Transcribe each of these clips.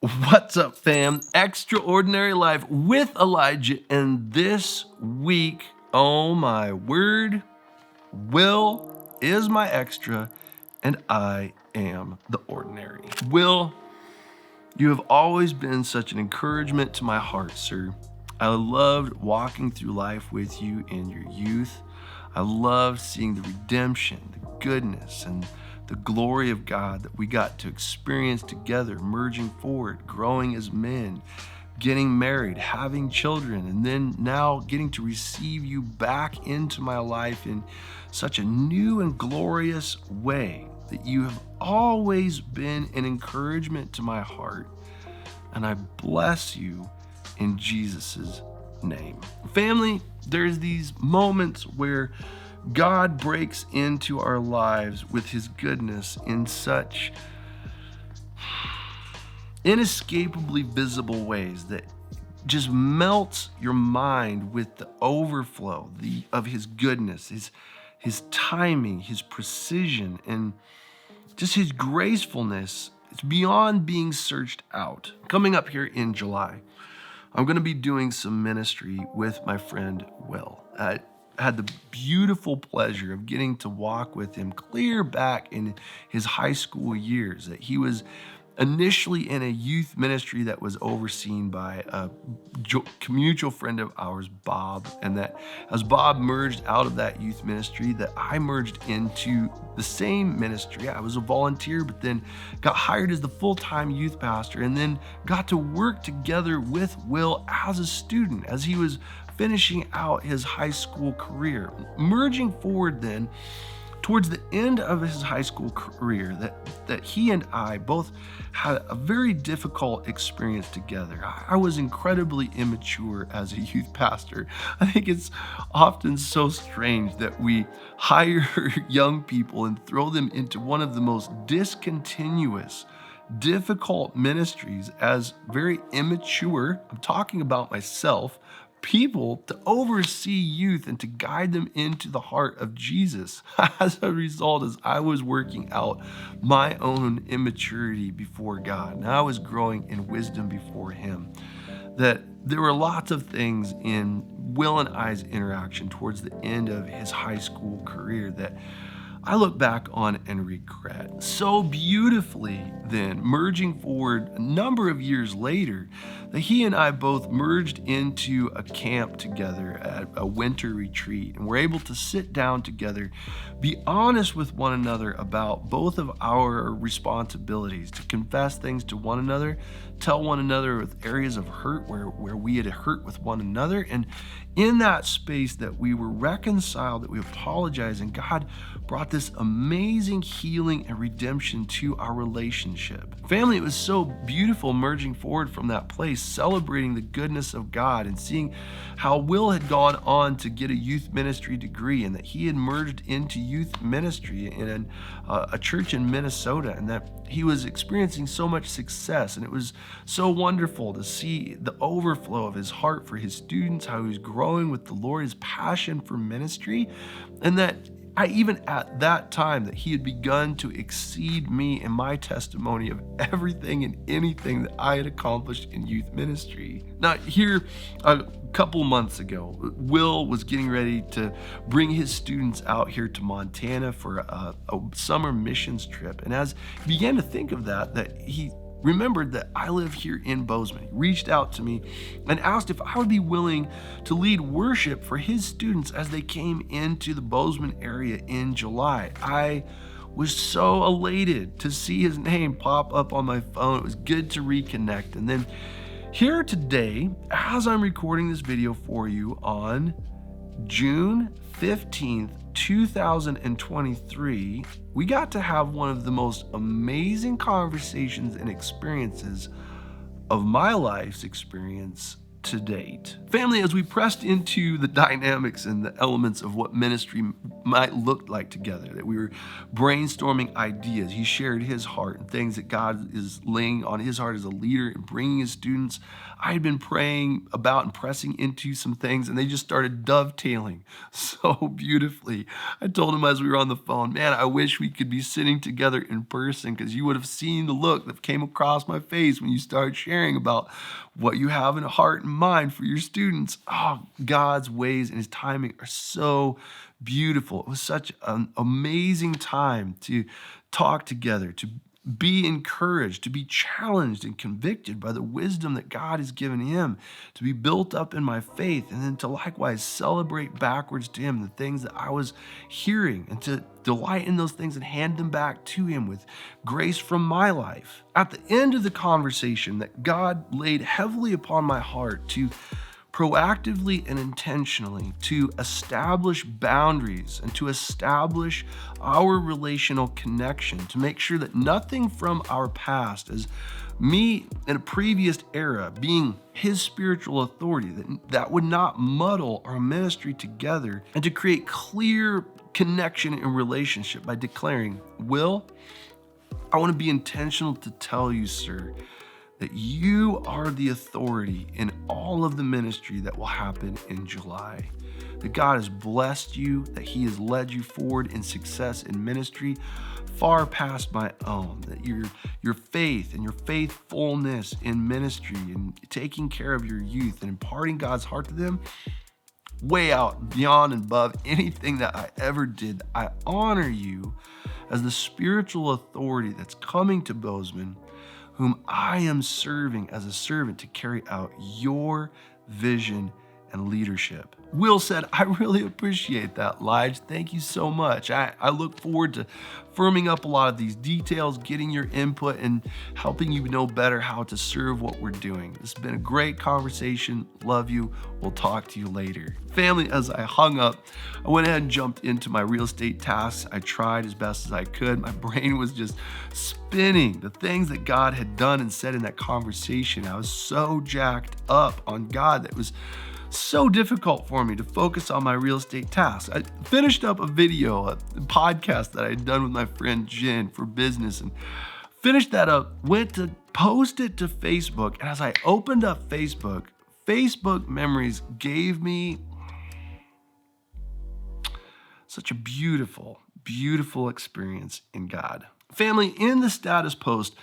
What's up, fam? Extraordinary Life with Elijah. And this week, oh my word, Will is my extra, and I am the ordinary. Will, you have always been such an encouragement to my heart, sir. I loved walking through life with you in your youth. I loved seeing the redemption, the goodness, and the glory of God that we got to experience together, merging forward, growing as men, getting married, having children, and then now getting to receive you back into my life in such a new and glorious way, that you have always been an encouragement to my heart. And I bless you in Jesus' name. Family, there's these moments where God breaks into our lives with his goodness in such inescapably visible ways that just melts your mind with the overflow of his goodness, his timing, his precision, and just his gracefulness. It's beyond being searched out. Coming up here in July, I'm going to be doing some ministry with my friend Will. I had the beautiful pleasure of getting to walk with him clear back in his high school years, that he was initially in a youth ministry that was overseen by a mutual friend of ours, Bob, and that as Bob merged out of that youth ministry, that I merged into the same ministry. I was a volunteer, but then got hired as the full-time youth pastor, and then got to work together with Will as a student as he was finishing out his high school career. Merging forward then, towards the end of his high school career, that he and I both had a very difficult experience together. I was incredibly immature as a youth pastor. I think it's often so strange that we hire young people and throw them into one of the most discontinuous, difficult ministries as very immature, I'm talking about myself, people to oversee youth and to guide them into the heart of Jesus. As a result, as I was working out my own immaturity before God, and I was growing in wisdom before him, that there were lots of things in Will and I's interaction towards the end of his high school career that I look back on and regret. So beautifully then, merging forward a number of years later, that he and I both merged into a camp together at a winter retreat, and we're able to sit down together, be honest with one another about both of our responsibilities, to confess things to one another, tell one another with areas of hurt where we had hurt with one another, and in that space that we were reconciled, that we apologized, and God brought this amazing healing and redemption to our relationship. Family, it was so beautiful merging forward from that place, celebrating the goodness of God and seeing how Will had gone on to get a youth ministry degree, and that he had merged into youth ministry in a church in Minnesota, and that he was experiencing so much success. And it was so wonderful to see the overflow of his heart for his students, how he was growing with the Lord, his passion for ministry, and that even at that time, that he had begun to exceed me in my testimony of everything and anything that I had accomplished in youth ministry. Now, here a couple months ago, Will was getting ready to bring his students out here to Montana for a summer missions trip. And as he began to think of that he remembered that I live here in Bozeman. He reached out to me and asked if I would be willing to lead worship for his students as they came into the Bozeman area in July. I was so elated to see his name pop up on my phone. It was good to reconnect. And then here today, as I'm recording this video for you on June 15th, 2023, we got to have one of the most amazing conversations and experiences of my life's experience to date. Family, as we pressed into the dynamics and the elements of what ministry might look like together, that we were brainstorming ideas, he shared his heart and things that God is laying on his heart as a leader and bringing his students. I had been praying about and pressing into some things, and they just started dovetailing so beautifully. I told him as we were on the phone, man, I wish we could be sitting together in person, because you would have seen the look that came across my face when you started sharing about what you have in heart and mind for your students. Oh, God's ways and his timing are so beautiful. It was such an amazing time to talk together, to be encouraged, to be challenged and convicted by the wisdom that God has given him, to be built up in my faith, and then to likewise celebrate backwards to him the things that I was hearing, and to delight in those things and hand them back to him with grace from my life. At the end of the conversation, that God laid heavily upon my heart to proactively and intentionally to establish boundaries and to establish our relational connection, to make sure that nothing from our past, as me in a previous era being his spiritual authority, that would not muddle our ministry together, and to create clear connection and relationship by declaring, Will, I want to be intentional to tell you, sir, that you are the authority in all of the ministry that will happen in July. That God has blessed you, that he has led you forward in success in ministry far past my own. That your faith and your faithfulness in ministry and taking care of your youth and imparting God's heart to them, way out beyond and above anything that I ever did. I honor you as the spiritual authority that's coming to Bozeman, whom I am serving as a servant to carry out your vision and leadership. Will said, I really appreciate that, Lige. Thank you so much. I look forward to firming up a lot of these details, getting your input, and helping you know better how to serve what we're doing. This has been a great conversation. Love you. We'll talk to you later. Family, as I hung up, I went ahead and jumped into my real estate tasks. I tried as best as I could. My brain was just spinning. The things that God had done and said in that conversation, I was so jacked up on God that it was so difficult for me to focus on my real estate tasks. I finished up a video, a podcast that I had done with my friend Jen for business, and finished that up, went to post it to Facebook, and as I opened up Facebook, Facebook memories gave me such a beautiful, beautiful experience in God. Family, in the status post,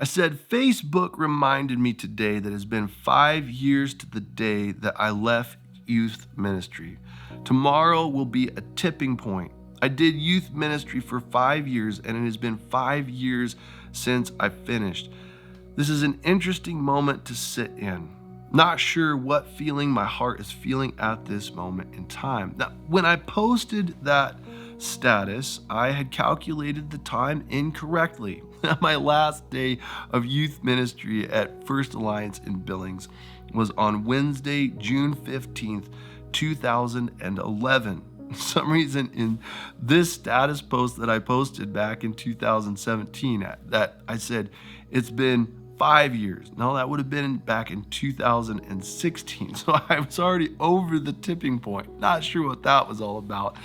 I said, Facebook reminded me today that it's been 5 years to the day that I left youth ministry. Tomorrow will be a tipping point. I did youth ministry for 5 years, and it has been 5 years since I finished. This is an interesting moment to sit in. Not sure what feeling my heart is feeling at this moment in time. Now, when I posted that status, I had calculated the time incorrectly. My last day of youth ministry at First Alliance in Billings was on Wednesday, June 15th, 2011. For some reason, in this status post that I posted back in 2017, that I said, it's been 5 years. No, that would have been back in 2016. So I was already over the tipping point. Not sure what that was all about.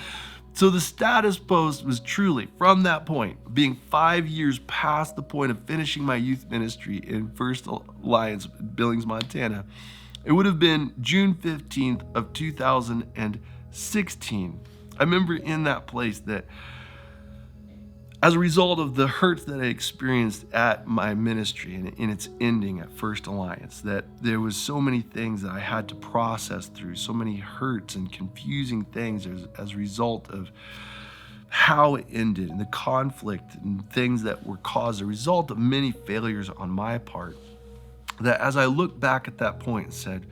So the status post was truly, from that point, being 5 years past the point of finishing my youth ministry in First Alliance, Billings, Montana, it would have been June 15th of 2016. I remember in that place that as a result of the hurts that I experienced at my ministry and in its ending at First Alliance, that there was so many things that I had to process through, so many hurts and confusing things as a result of how it ended and the conflict and things that were caused as a result of many failures on my part. That as I look back at that point and said,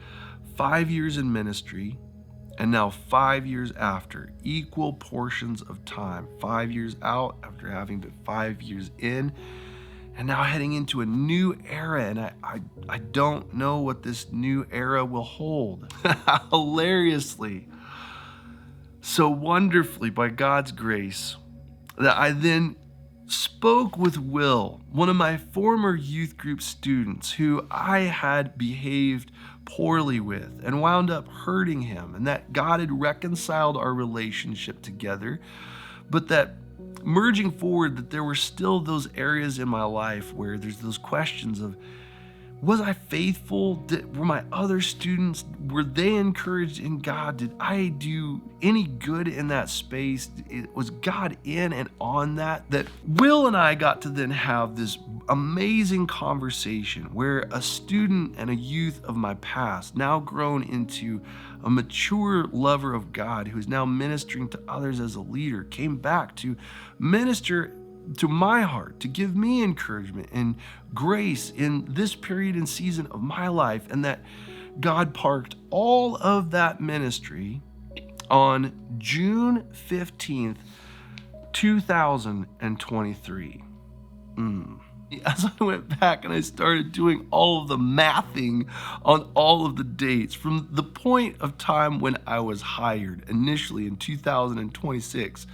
5 years in ministry, and now 5 years after, equal portions of time, 5 years out after having been 5 years in, and now heading into a new era, and I don't know what this new era will hold. Hilariously, so wonderfully by God's grace, that I then spoke with Will, one of my former youth group students who I had behaved poorly with and wound up hurting him, and that God had reconciled our relationship together, but that merging forward, that there were still those areas in my life where there's those questions of, was I faithful? Were my other students, were they encouraged in God? Did I do any good in that space? Was God in and on that? That Will and I got to then have this amazing conversation where a student and a youth of my past, now grown into a mature lover of God who is now ministering to others as a leader, came back to minister to my heart, to give me encouragement and grace in this period and season of my life, and that God parked all of that ministry on June 15th, 2023. As I went back and I started doing all of the mathing on all of the dates, from the point of time when I was hired initially in 2026,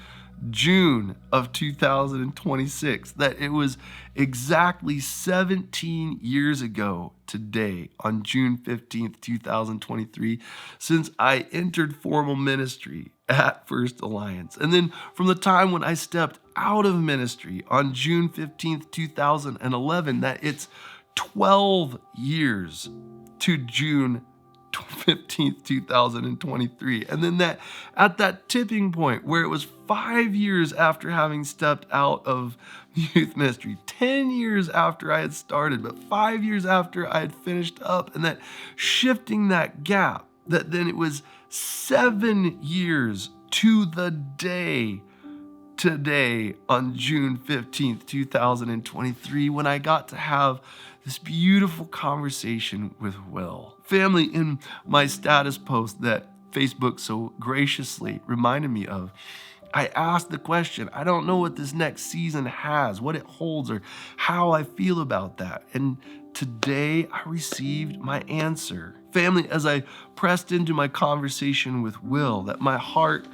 June of 2026, that it was exactly 17 years ago today, on June 15th, 2023, since I entered formal ministry at First Alliance. And then from the time when I stepped out of ministry on June 15th, 2011, that it's 12 years to June 15th, 2023. And then that at that tipping point where it was 5 years after having stepped out of youth ministry, 10 years after I had started, but 5 years after I had finished up, and that shifting that gap, that then it was 7 years to the day today on June 15th, 2023, when I got to have this beautiful conversation with Will. Family, in my status post that Facebook so graciously reminded me of, I asked the question, I don't know what this next season has, what it holds, or how I feel about that. And today I received my answer. Family, as I pressed into my conversation with Will, that my heart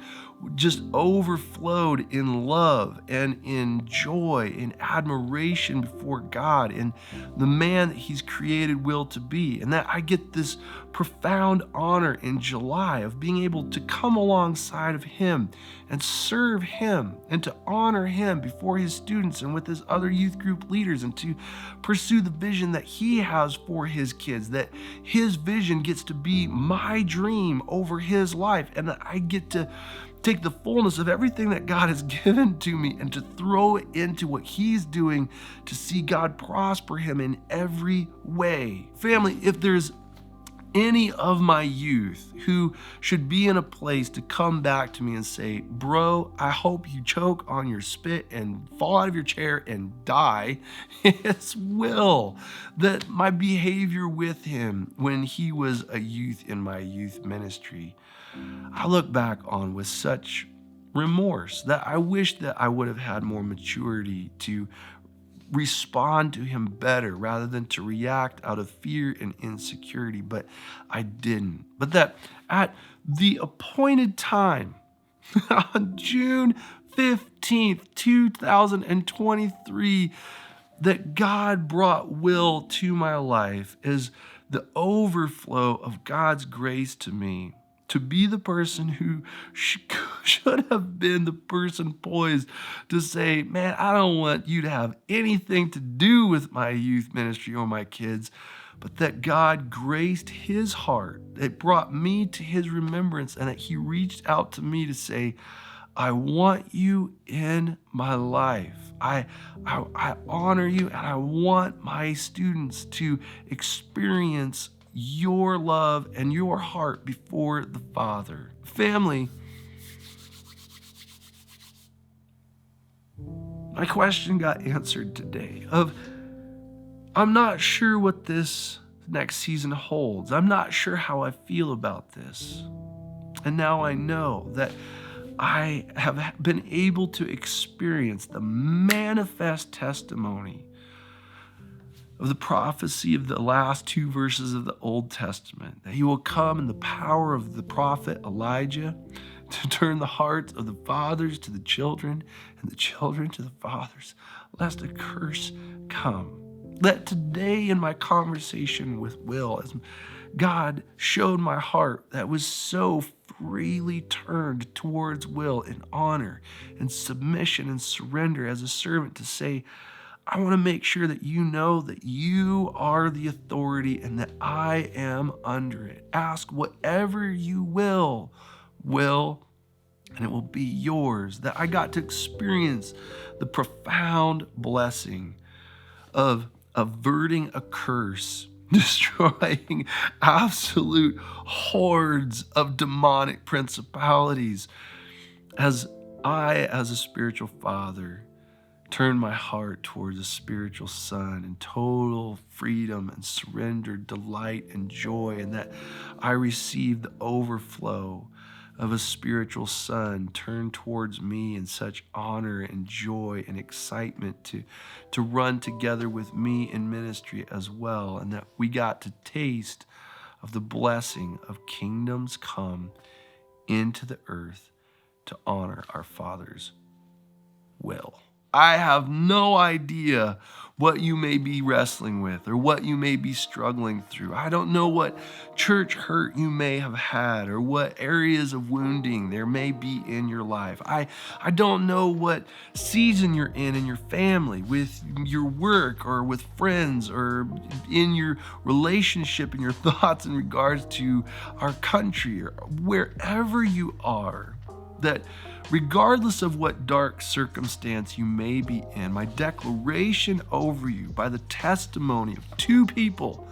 just overflowed in love and in joy, in admiration before God and the man that He's created Will to be. And that I get this profound honor in July of being able to come alongside of him and serve him and to honor him before his students and with his other youth group leaders, and to pursue the vision that he has for his kids, that his vision gets to be my dream over his life, and that I get to take the fullness of everything that God has given to me and to throw it into what He's doing to see God prosper him in every way. Family, if there's any of my youth who should be in a place to come back to me and say, bro, I hope you choke on your spit and fall out of your chair and die, it's Will. That my behavior with him when he was a youth in my youth ministry, I look back on with such remorse that I wish that I would have had more maturity to respond to him better rather than to react out of fear and insecurity, but I didn't. But that at the appointed time, on June 15th, 2023, that God brought Will to my life as the overflow of God's grace to me, to be the person who should have been the person poised to say, man, I don't want you to have anything to do with my youth ministry or my kids, but that God graced his heart, that brought me to his remembrance, and that he reached out to me to say, I want you in my life. I honor you, and I want my students to experience your love and your heart before the Father. Family, my question got answered today of, I'm not sure what this next season holds. I'm not sure how I feel about this. And now I know that I have been able to experience the manifest testimony of the prophecy of the last two verses of the Old Testament, that he will come in the power of the prophet Elijah to turn the hearts of the fathers to the children and the children to the fathers, lest a curse come. Let today in my conversation with Will, as God showed my heart that was so freely turned towards Will in honor and submission and surrender as a servant, to say, I want to make sure that you know that you are the authority and that I am under it. Ask whatever you will, and it will be yours. That I got to experience the profound blessing of averting a curse, destroying absolute hordes of demonic principalities, as I, as a spiritual father, turn my heart towards a spiritual son in total freedom and surrender, delight and joy, and that I receive the overflow of a spiritual son turned towards me in such honor and joy and excitement to run together with me in ministry as well, and that we got to taste of the blessing of kingdoms come into the earth to honor our Father's will. I have no idea what you may be wrestling with or what you may be struggling through. I don't know what church hurt you may have had or what areas of wounding there may be in your life. I don't know what season you're in your family, with your work or with friends, or in your relationship and your thoughts in regards to our country, or wherever you are. That regardless of what dark circumstance you may be in, my declaration over you by the testimony of two people,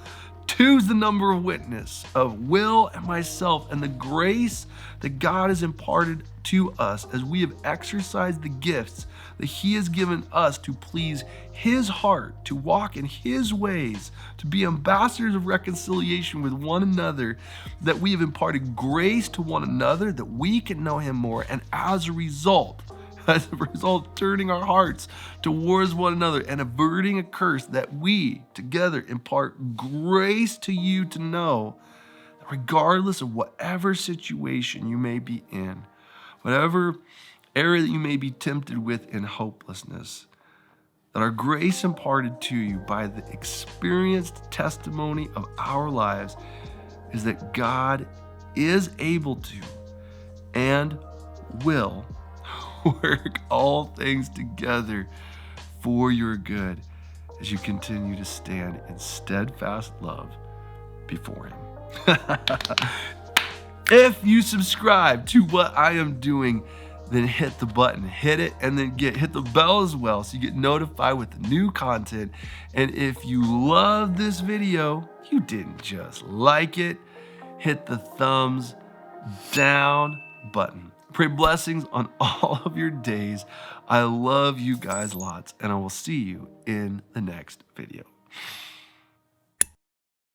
two's the number of witness, of Will and myself, and the grace that God has imparted to us as we have exercised the gifts that He has given us to please His heart, to walk in His ways, to be ambassadors of reconciliation with one another, that we have imparted grace to one another, that we can know Him more, and as a result, turning our hearts towards one another and averting a curse, that we together impart grace to you to know that regardless of whatever situation you may be in, whatever area that you may be tempted with in hopelessness, that our grace imparted to you by the experienced testimony of our lives is that God is able to and will work all things together for your good as you continue to stand in steadfast love before Him. If you subscribe to what I am doing, then hit the button, hit it, and then hit the bell as well so you get notified with the new content. And if you love this video, you didn't just like it, hit the thumbs down button. Pray blessings on all of your days. I love you guys lots, and I will see you in the next video.